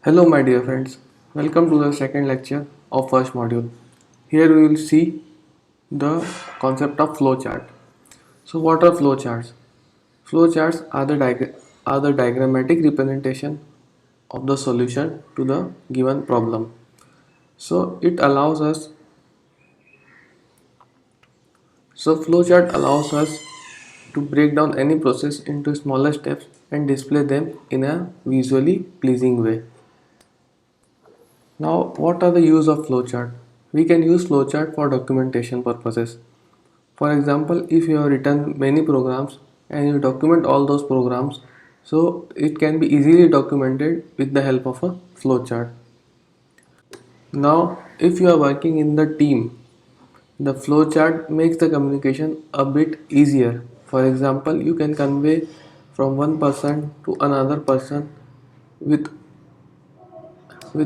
Hello my dear friends, welcome to the second lecture of first module. Here we will see the concept of flowchart. So what are flowcharts? Flowcharts are the diagrammatic representation of the solution to the given problem. So it allows us so flowchart allows us to break down any process into smaller steps and display them in a visually pleasing way. Now, what are the use of flowchart? We can use flowchart for documentation purposes. For example, if you have written many programs and you document all those programs, so it can be easily documented with the help of a flowchart. Now, if you are working in the team, the flowchart makes the communication a bit easier. For example, you can convey from one person to another person with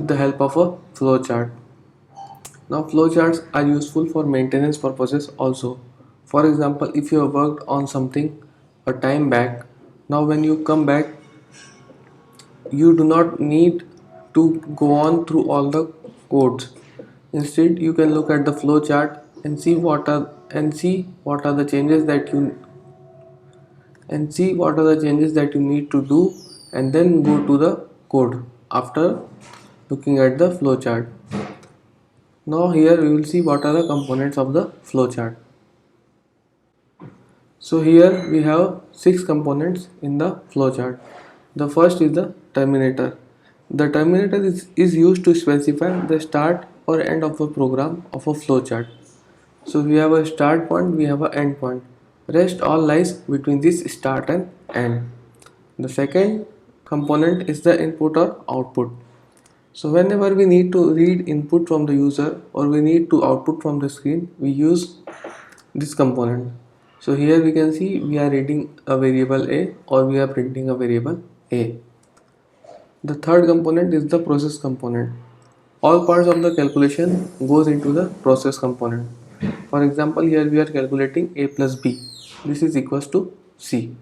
the help of a flowchart. Now flowcharts are useful for maintenance purposes also. For example, if you have worked on something a time back, now when you come back, you do not need to go on through all the codes. Instead, you can look at the flowchart and see what are the changes that you need to do, and then go to the code after looking at the flowchart. Now here we will see what are the components of the flowchart. So here we have 6 components in the flowchart. The first is the terminator. The terminator is used to specify the start or end of a program of a flowchart. So we have a start point, we have an end point. Rest all lies between this start and end. The second component is the input or output. So whenever we need to read input from the user or we need to output from the screen, we use this component. So here we can see we are reading a variable a or we are printing a variable a. The third component is the process component. All parts of the calculation goes into the process component. For example, here we are calculating a plus b. This is equals to c.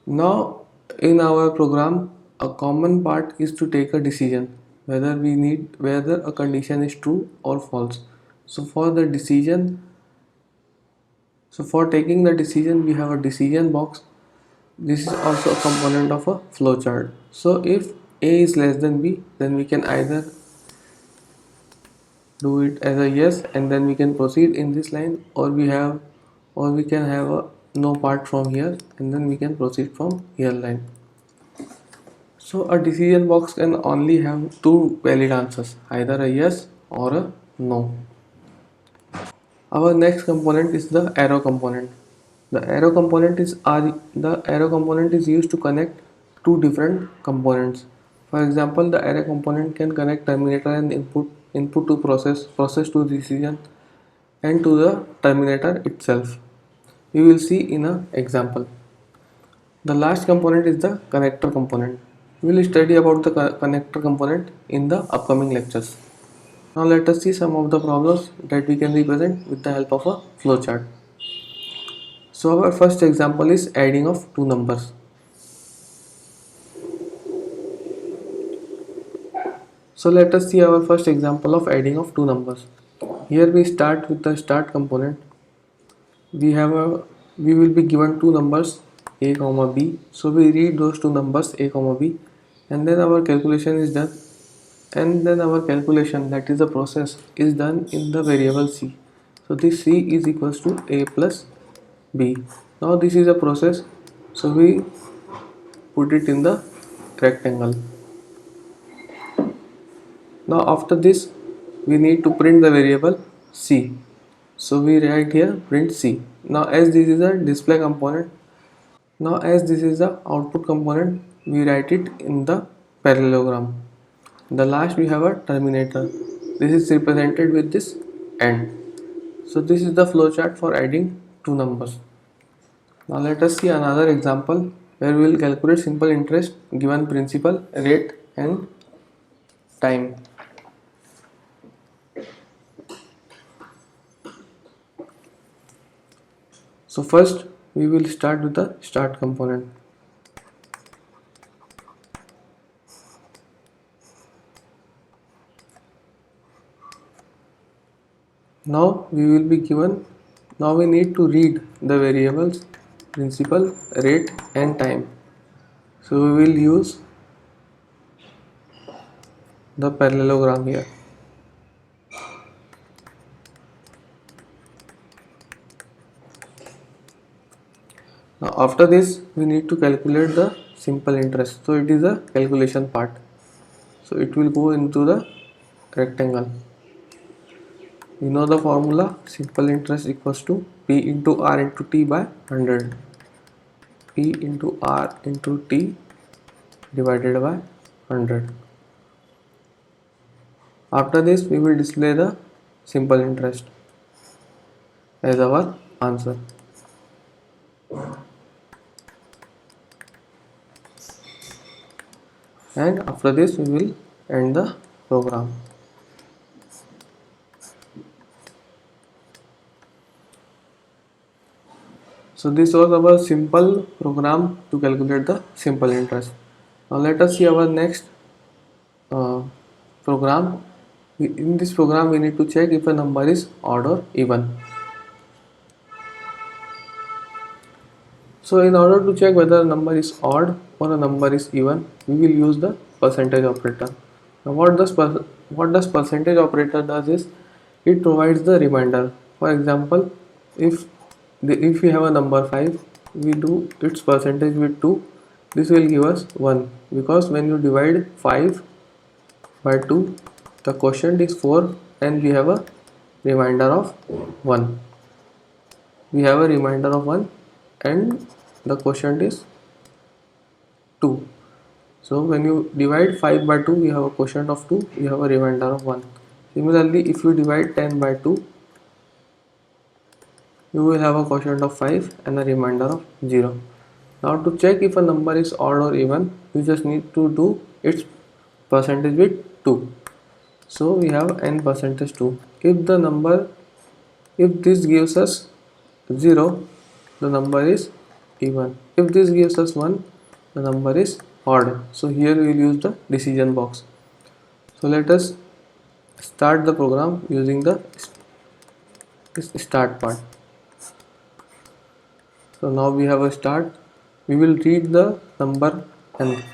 Now in our program, a common part is to take a decision whether a condition is true or false. So for taking the decision, we have a decision box. This is also a component of a flowchart. So if a is less than b, then we can either do it as a yes and then we can proceed in this line, or we can have a no part from here and then we can proceed from here line. So a decision box can only have two valid answers, either a yes or a no. Our next component is the arrow component. The arrow component is used to connect two different components. For example, the arrow component can connect terminator and input to process to decision, and to the terminator itself. We will see in an example. The last component is the connector component. We will study about the connector component in the upcoming lectures. Now let us see some of the problems that we can represent with the help of a flowchart. So our first example is adding of two numbers. So let us see our first example of adding of two numbers. Here we start with the start component. We will be given two numbers a comma b. So we read those two numbers a comma b, and then our calculation is done. And then our calculation, that is the process, is done in the variable c. So this c is equals to a plus b. Now this is a process, so we put it in the rectangle. Now after this we need to print the variable c. So we write here print c. Now as this is a display component, now as this is the output component, we write it in the parallelogram. The last we have a terminator. This is represented with this end. So this is the flowchart for adding two numbers. Now let us see another example where we will calculate simple interest given principal, rate and time. So first we will start with the start component. Now we will be given, now we need to read the variables principal, rate and time. So we will use the parallelogram here. Now after this we need to calculate the simple interest. So it is a calculation part. So it will go into the rectangle. You know the formula, simple interest equals to P into R into T by 100. P into R into T divided by 100. After this we will display the simple interest as our answer. And after this we will end the program. So this was our simple program to calculate the simple interest. Now let us see our next uh, program. In this program we need to check if a number is odd or even. So in order to check whether a number is odd or a number is even, we will use the percentage operator. Now what does percentage operator does is it provides the reminder. For example, if we have a number 5, we do its percentage with 2. This will give us 1 because when you divide 5 by 2, the quotient is 4 and we have a reminder of 1. We have a reminder of 1 and the quotient is 2. So when you divide 5 by 2, you have a quotient of 2, you have a remainder of 1. Similarly, if you divide 10 by 2, you will have a quotient of 5 and a remainder of 0. Now to check if a number is odd or even, you just need to do its percentage with 2. So we have n percentage 2. If this gives us 0, the number is even. If this gives us 1, the number is odd. So here we will use the decision box. So let us start the program using the start part. So now we have a start. We will read the number n.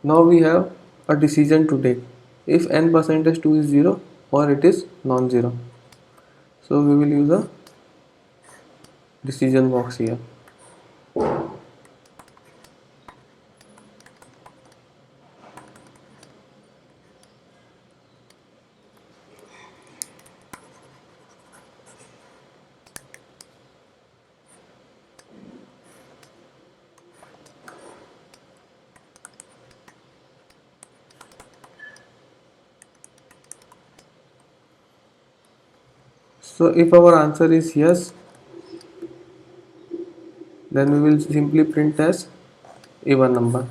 Now we have a decision to take. If n percentage 2 is 0 or it is non-zero. So we will use a decision box here. So if our answer is yes, then we will simply print as even number.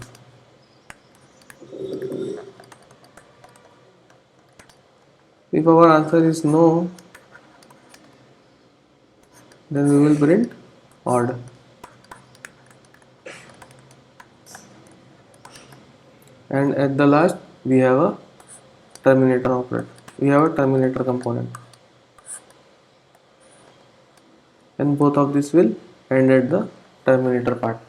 If our answer is no, then we will print odd. And at the last we have a terminator operator. We have a terminator component. And both of this will end at the terminator part.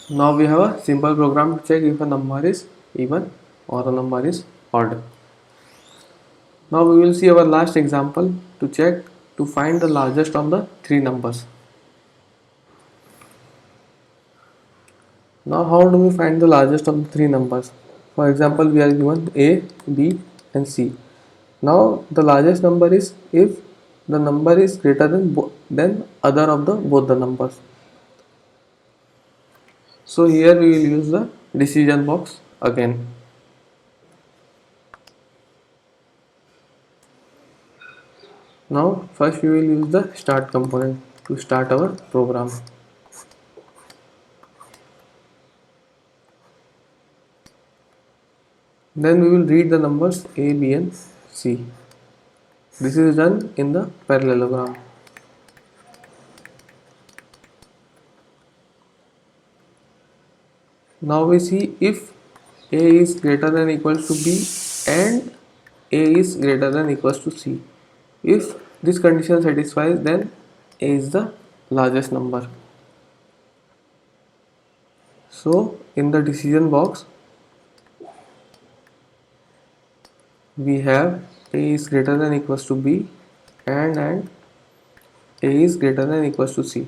Now we have a simple program to check if a number is even or a number is odd. Now we will see our last example to check to find the largest of the three numbers. Now how do we find the largest of the three numbers? For example, we are given A, B and C. Now the largest number is if the number is greater than other of the both the numbers. So here we will use the decision box again. Now first we will use the start component to start our program. Then we will read the numbers A, B and C. This is done in the parallelogram. Now we see if A is greater than equals to B and A is greater than equals to C. If this condition satisfies, then A is the largest number. So in the decision box we have A is greater than equals to B and A is greater than equals to C.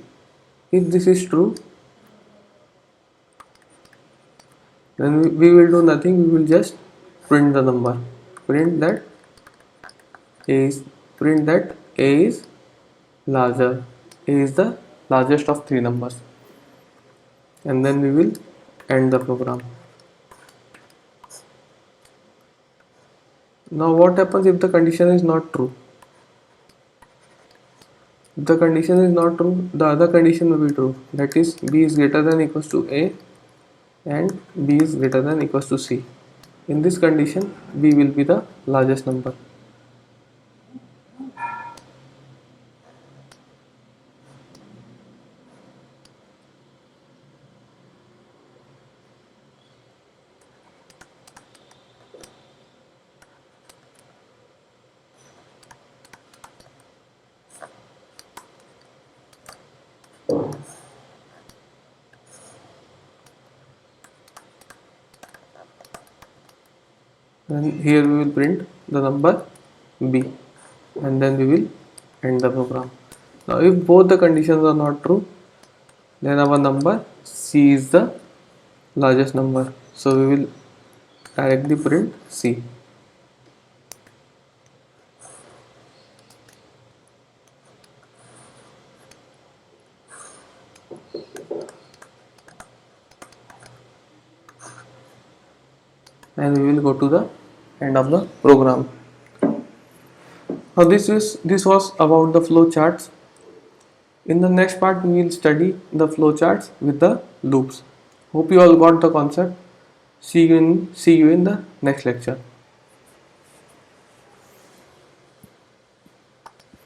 If this is true, then we will do nothing, we will just print the number, print that A is larger, A is the largest of three numbers, and then we will end the program. Now what happens if the condition is not true? If the condition is not true, the other condition will be true, that is B is greater than equals to A and B is greater than equals to C. In this condition, B will be the largest number. And here we will print the number B and then we will end the program. Now if both the conditions are not true, then our number C is the largest number. So we will directly print C. And we will go to the end of the program. Now this was about the flow charts. In the next part we will study the flow charts with the loops. Hope you all got the concept. See you in the next lecture.